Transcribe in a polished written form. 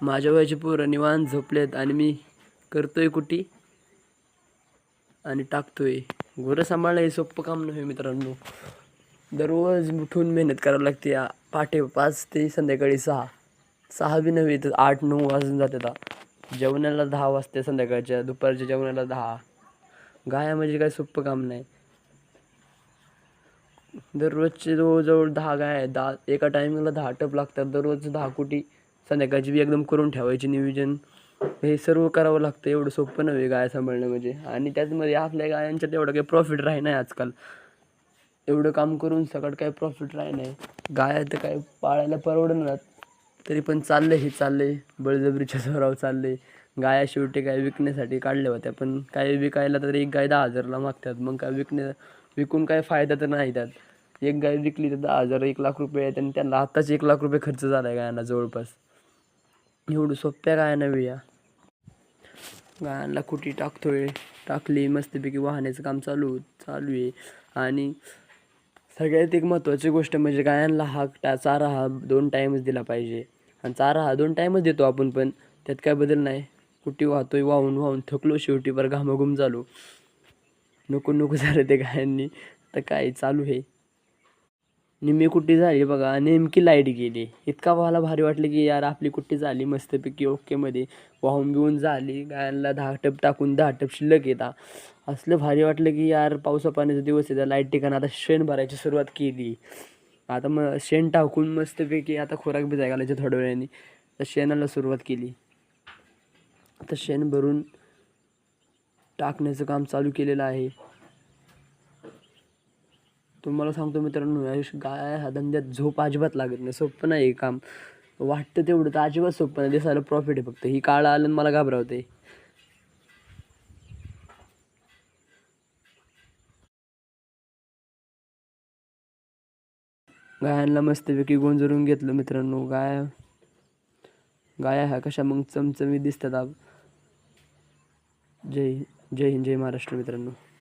माझ्या वयाची पोरं निवांत झोपलेत आणि मी करतोय कुटी आणि टाकतोय. गुरं सांभाळणं हे सोपं काम नव्हे मित्रांनो. दररोज उठून मेहनत करावी लागते. पहाटे 5 ते संध्याकाळी 6. 6 बी नव्हे तर 8-9 वाजून जातात. जेवणाला 10 वाजते संध्याकाळच्या, दुपारच्या जेवणाला 10. गाया म्हणजे काय सोपं काम नाही. दररोजचे जवळजवळ 10 गाय आहेत. एका टायमिंगला 10 टप लागतात. दररोज 10 कुटी संध्याकाळची बी एकदम करून ठेवायची नियोजन. हे सर्व करावं लागतं. एवढं सोपं नव्हे गाय सांभाळणं म्हणजे. आणि त्याचमध्ये आपल्या गायांच्यात एवढं काही प्रॉफिट राही नाही आजकाल. एवढं काम करून सगळं काही प्रॉफिट राही नाही. गाया तर काय पाळायला परवडणार. तरी पण चाललंय बळजबरीच्या जोरावर चाललंय. गाया शेवटी काय विकण्यासाठी काढल्या होत्या, पण काय विकायला तर एक गाय 10,000ला मागतात. मग काय विकून काय फायदा तर नाही त्यात. एक गाय विकली तर 10,000 1,00,000 आहेत आणि त्यांना आत्ताच 1,00,000 खर्च झाला आहे गायांना जवळपास. एवढं सोप्या गाया नव्हे या. गायांना कुटी टाकली मस्तपैकी वाहण्याचं काम चालू आहे. आणि सगळ्यात एक महत्त्वाची गोष्ट म्हणजे गायांना चारा हा 2 टाईमच दिला पाहिजे. आणि चारा हा 2 टाईमच देतो आपण, पण त्यात काय बदल नाही. कुटी वाहतोय, वाहून थकलो शेवटी बरं घामाघूम झालो. नको झालं ते गायांनी. तर काय चालू आहे. निम्मी कुट्टी झाली बघा, नेमकी लाईट गेली. इतका मला भारी वाटलं की यार आपली कुट्टी झाली मस्तपैकी ओकेमध्ये. वाहून बिहून झाली. गायांना 10 टप टाकून 10 टप शिल्लक येतात. असलं भारी वाटलं की यार पावसा पाण्याचा दिवस आहे, लाईट ठिकाणी आता शेण भरायची सुरुवात केली. आता मग शेण टाकून मस्तपैकी आता खोराक भिजायला घालायचे थोड्या वेळाने. तर शेणाला सुरुवात केली. आता शेण भरून टाकण्याचं काम चालू केलेलं आहे. तुम्हाला सांगतो मित्रांनो, गाय ह्या धंद्यात झोप अजिबात लागत नाही. सोपं नाही हे काम. वाटतं तेवढं तर अजिबात सोपं नाही. दिसायला प्रॉफिट आहे फक्त. ही काळं आलं आणि मला घाबरवते. गायांना मस्तपैकी गोंजरून घेतलं मित्रांनो. गाया ह्या कशा मग चमचमीत दिसतात. जय हिंद जय महाराष्ट्र मित्रांनो.